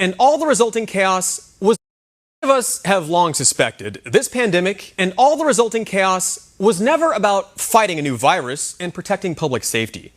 and all the resulting chaos was of us have long suspected this pandemic and all the resulting chaos was never about fighting a new virus and protecting public safety.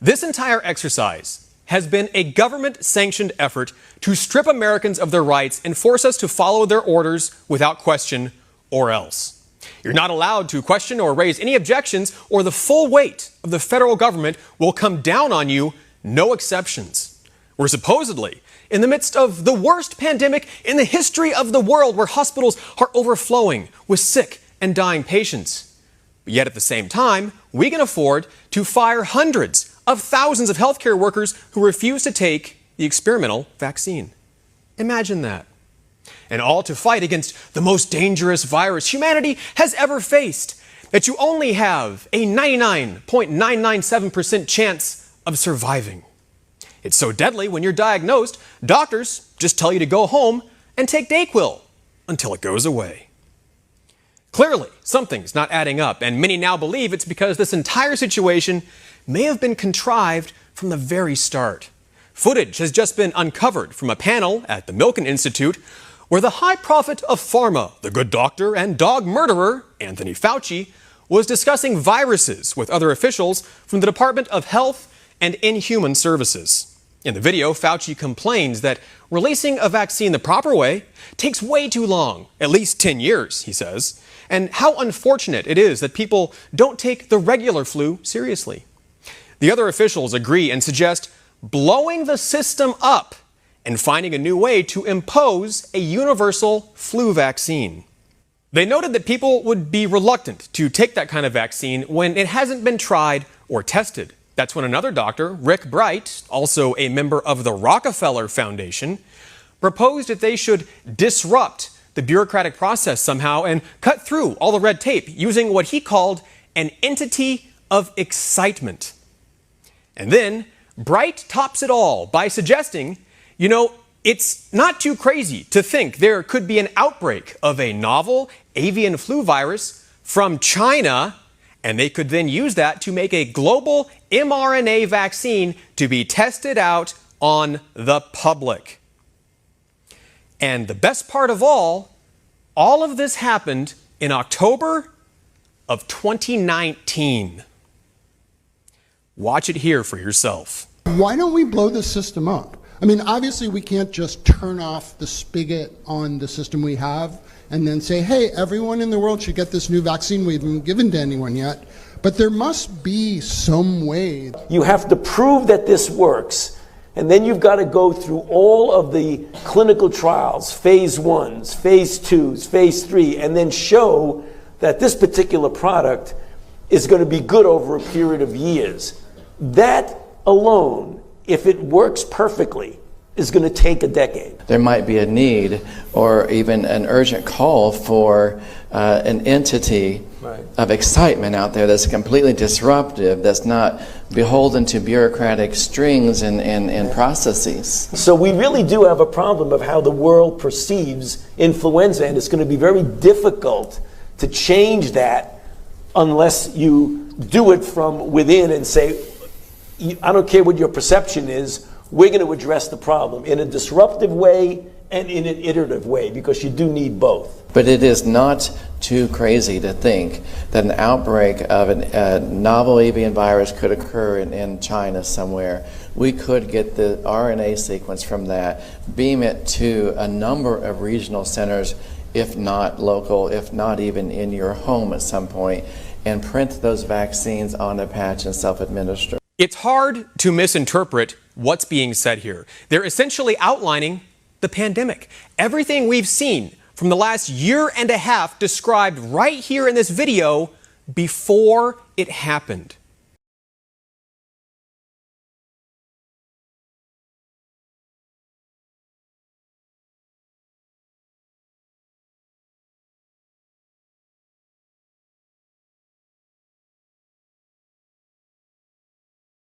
This entire exercise has been a government-sanctioned effort to strip Americans of their rights and force us to follow their orders without question or else. You're not allowed to question or raise any objections, or the full weight of the federal government will come down on you, no exceptions. We're supposedly in the midst of the worst pandemic in the history of the world, where hospitals are overflowing with sick and dying patients. But yet at the same time, we can afford to fire hundreds of thousands of healthcare workers who refuse to take the experimental vaccine. Imagine that. And all to fight against the most dangerous virus humanity has ever faced, that you only have a 99.997% chance of surviving. It's so deadly, when you're diagnosed, doctors just tell you to go home and take Dayquil until it goes away. Clearly, something's not adding up, and many now believe it's because this entire situation may have been contrived from the very start. Footage has just been uncovered from a panel at the Milken Institute where the high prophet of pharma, the good doctor and dog murderer, Anthony Fauci, was discussing viruses with other officials from the Department of Health and Inhuman Services. In the video, Fauci complains that releasing a vaccine the proper way takes way too long, at least 10 years, he says, and how unfortunate it is that people don't take the regular flu seriously. The other officials agree and suggest blowing the system up and finding a new way to impose a universal flu vaccine. They noted that people would be reluctant to take that kind of vaccine when it hasn't been tried or tested. That's when another doctor, Rick Bright, also a member of the Rockefeller Foundation, proposed that they should disrupt the bureaucratic process somehow and cut through all the red tape using what he called an entity of excitement. And then Bright tops it all by suggesting, it's not too crazy to think there could be an outbreak of a novel avian flu virus from China, and they could then use that to make a global mRNA vaccine to be tested out on the public. And the best part of all of this happened in October of 2019. Watch it here for yourself. Why don't we blow the system up? I mean, obviously we can't just turn off the spigot on the system we have and then say, hey, everyone in the world should get this new vaccine we haven't given to anyone yet. But there must be some way. You have to prove that this works, and then you've got to go through all of the clinical trials, phase 1s, phase 2s, phase 3, and then show that this particular product is going to be good over a period of years. That alone, if it works perfectly, is going to take a decade. There might be a need or even an urgent call for an entity of excitement out there that's completely disruptive, that's not beholden to bureaucratic strings and processes. So we really do have a problem of how the world perceives influenza, and it's going to be very difficult to change that unless you do it from within and say, I don't care what your perception is, we're going to address the problem in a disruptive way and in an iterative way, because you do need both. But it is not too crazy to think that an outbreak of a novel avian virus could occur in China somewhere. We could get the RNA sequence from that, beam it to a number of regional centers, if not local, if not even in your home at some point, and print those vaccines on a patch and self-administer. It's hard to misinterpret what's being said here. They're essentially outlining the pandemic. Everything we've seen from the last year and a half described right here in this video before it happened.